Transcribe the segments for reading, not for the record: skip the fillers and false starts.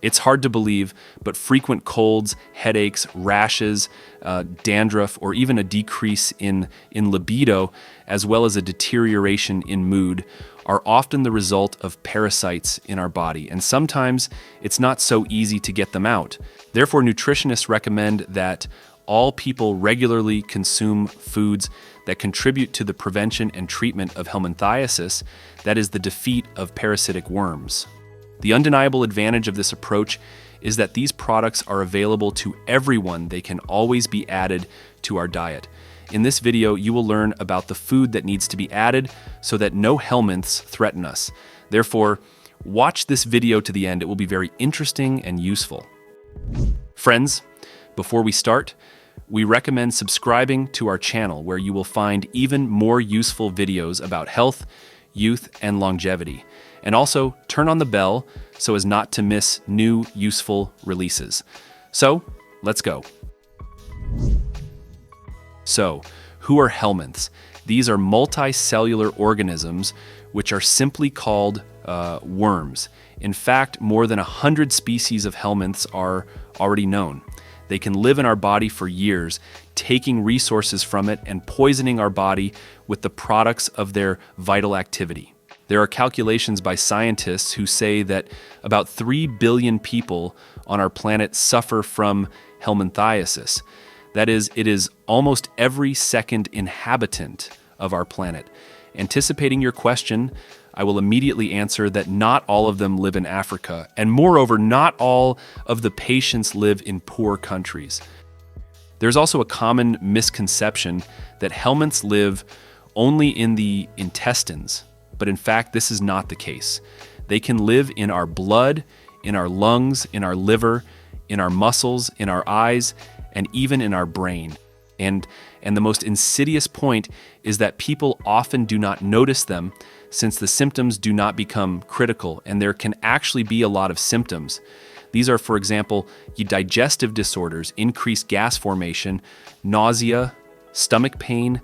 It's hard to believe, but frequent colds, headaches, rashes, dandruff, or even a decrease in libido, as well as a deterioration in mood, are often the result of parasites in our body, and sometimes it's not so easy to get them out. Therefore, nutritionists recommend that all people regularly consume foods that contribute to the prevention and treatment of helminthiasis, that is, the defeat of parasitic worms. The undeniable advantage of this approach is that these products are available to everyone. They can always be added to our diet. In this video, you will learn about the food that needs to be added so that no helminths threaten us. Therefore, watch this video to the end. It will be very interesting and useful. Friends, before we start, we recommend subscribing to our channel where you will find even more useful videos about health, youth, and longevity. And also turn on the bell so as not to miss new useful releases. So, let's go. So, who are helminths? These are multicellular organisms which are simply called worms. In fact, more than 100 species of helminths are already known. They can live in our body for years, taking resources from it and poisoning our body with the products of their vital activity. There are calculations by scientists who say that about 3 billion people on our planet suffer from helminthiasis. That is, it is almost every second inhabitant of our planet. Anticipating your question, I will immediately answer that not all of them live in Africa, and moreover, not all of the patients live in poor countries. There's also a common misconception that helminths live only in the intestines, but in fact, this is not the case. They can live in our blood, in our lungs, in our liver, in our muscles, in our eyes, and even in our brain. And the most insidious point is that people often do not notice them since the symptoms do not become critical, and there can actually be a lot of symptoms. These are, for example, digestive disorders, increased gas formation, nausea, stomach pain,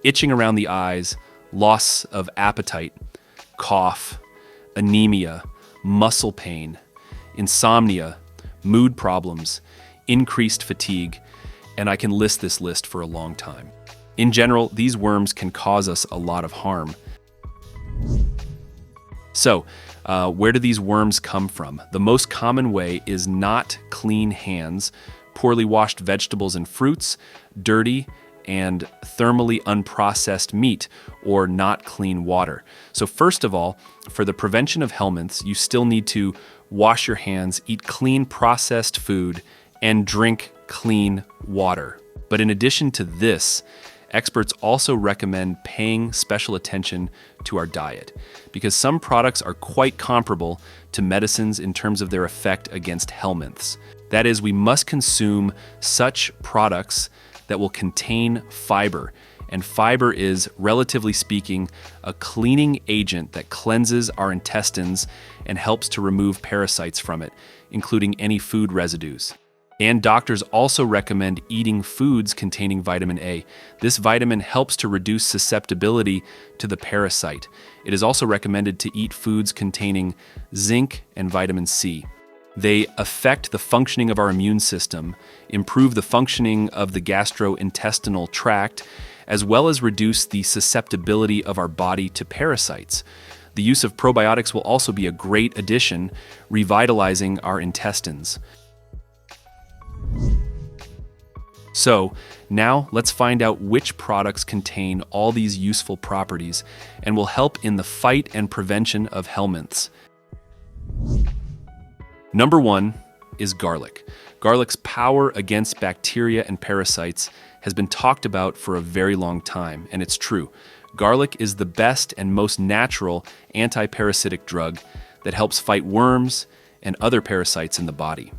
itching around the eyes, loss of appetite, cough, anemia, muscle pain, insomnia, mood problems, increased fatigue, and I can list this list for a long time. In general, these worms can cause us a lot of harm. So, where do these worms come from? The most common way is not clean hands, poorly washed vegetables and fruits, dirty and thermally unprocessed meat, or not clean water. So first of all, for the prevention of helminths, you still need to wash your hands, eat clean processed food, and drink clean water. But in addition to this, experts also recommend paying special attention to our diet, because some products are quite comparable to medicines in terms of their effect against helminths. That is, we must consume such products that will contain fiber. And fiber is, relatively speaking, a cleaning agent that cleanses our intestines and helps to remove parasites from it, including any food residues. And doctors also recommend eating foods containing vitamin A. This vitamin helps to reduce susceptibility to the parasite. It is also recommended to eat foods containing zinc and vitamin C. They affect the functioning of our immune system, improve the functioning of the gastrointestinal tract, as well as reduce the susceptibility of our body to parasites. The use of probiotics will also be a great addition, revitalizing our intestines. So, now let's find out which products contain all these useful properties and will help in the fight and prevention of helminths. Number 1 is garlic. Garlic's power against bacteria and parasites has been talked about for a very long time, and it's true. Garlic is the best and most natural anti-parasitic drug that helps fight worms and other parasites in the body.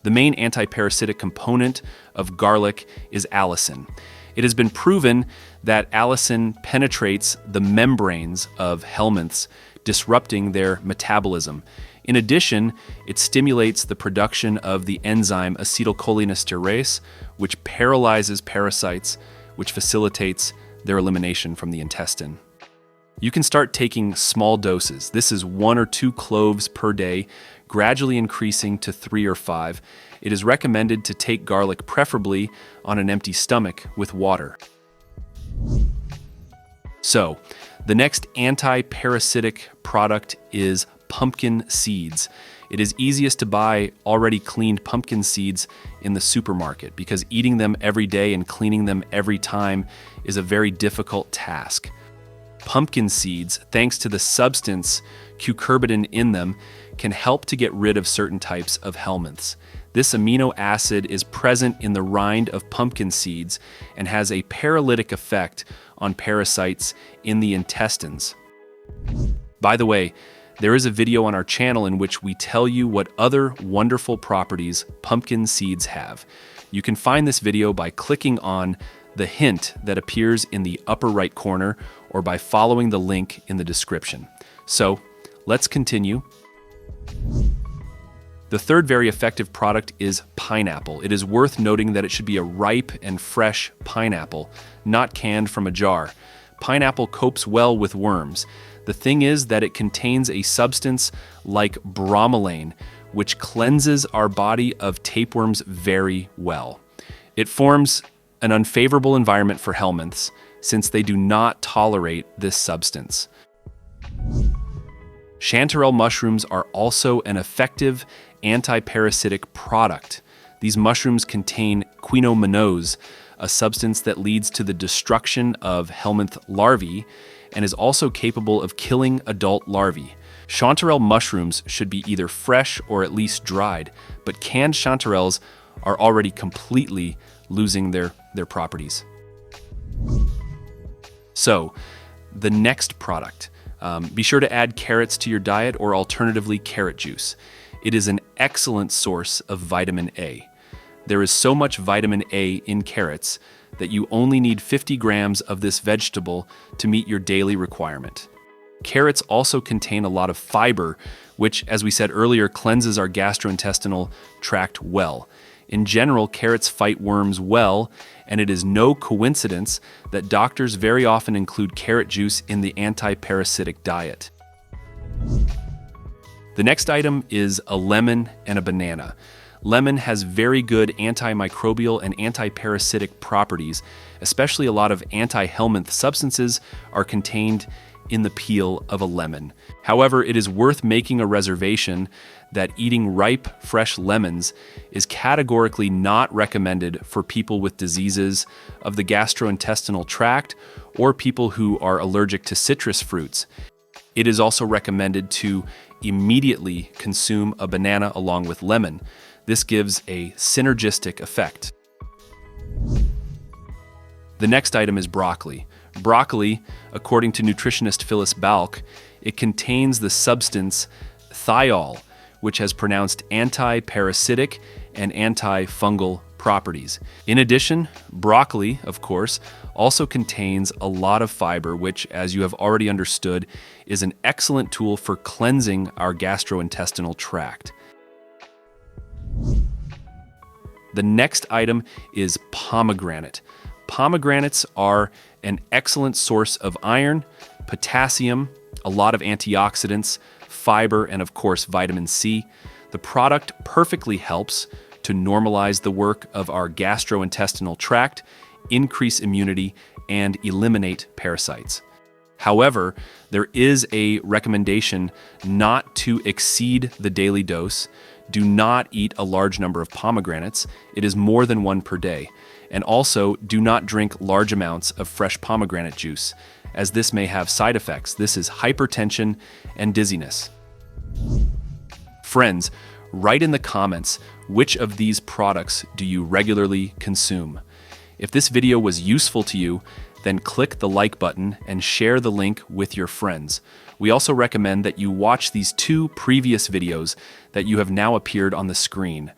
The main anti-parasitic component of garlic is allicin. It has been proven that allicin penetrates the membranes of helminths, disrupting their metabolism. In addition, it stimulates the production of the enzyme acetylcholinesterase, which paralyzes parasites, which facilitates their elimination from the intestine. You can start taking small doses. This is 1 or 2 cloves per day, gradually increasing to 3 or 5, it is recommended to take garlic preferably on an empty stomach with water. So, the next anti-parasitic product is pumpkin seeds. It is easiest to buy already cleaned pumpkin seeds in the supermarket because eating them every day and cleaning them every time is a very difficult task. Pumpkin seeds, thanks to the substance cucurbitacin in them, can help to get rid of certain types of helminths. This amino acid is present in the rind of pumpkin seeds and has a paralytic effect on parasites in the intestines. By the way, there is a video on our channel in which we tell you what other wonderful properties pumpkin seeds have. You can find this video by clicking on the hint that appears in the upper right corner or by following the link in the description. So, let's continue. The third very effective product is pineapple. It is worth noting that it should be a ripe and fresh pineapple, not canned from a jar. Pineapple copes well with worms. The thing is that it contains a substance like bromelain, which cleanses our body of tapeworms very well. It forms an unfavorable environment for helminths since they do not tolerate this substance. Chanterelle mushrooms are also an effective anti-parasitic product. These mushrooms contain quinominones, a substance that leads to the destruction of helminth larvae and is also capable of killing adult larvae. Chanterelle mushrooms should be either fresh or at least dried, but canned chanterelles are already completely losing their properties. So, the next product. Be sure to add carrots to your diet or alternatively carrot juice. It is an excellent source of vitamin A. There is so much vitamin A in carrots that you only need 50 grams of this vegetable to meet your daily requirement. Carrots also contain a lot of fiber, which, as we said earlier, cleanses our gastrointestinal tract well. In general, carrots fight worms well, and it is no coincidence that doctors very often include carrot juice in the anti-parasitic diet. The next item is a lemon and a banana. Lemon has very good antimicrobial and anti-parasitic properties, especially a lot of anti-helminth substances are contained in the peel of a lemon. However, it is worth making a reservation that eating ripe, fresh lemons is categorically not recommended for people with diseases of the gastrointestinal tract or people who are allergic to citrus fruits. It is also recommended to immediately consume a banana along with lemon. This gives a synergistic effect. The next item is broccoli. Broccoli, according to nutritionist Phyllis Balk, it contains the substance thiol, which has pronounced anti-parasitic and antifungal properties. In addition, broccoli, of course, also contains a lot of fiber, which, as you have already understood, is an excellent tool for cleansing our gastrointestinal tract. The next item is pomegranate. Pomegranates are an excellent source of iron, potassium, a lot of antioxidants, fiber, and of course vitamin C. The product perfectly helps to normalize the work of our gastrointestinal tract, increase immunity, and eliminate parasites. However, there is a recommendation not to exceed the daily dose. Do not eat a large number of pomegranates. It is more than one per day. And also, do not drink large amounts of fresh pomegranate juice, as this may have side effects. This is hypertension and dizziness. Friends, write in the comments which of these products do you regularly consume. If this video was useful to you, then click the like button and share the link with your friends. We also recommend that you watch these 2 previous videos that you have now appeared on the screen.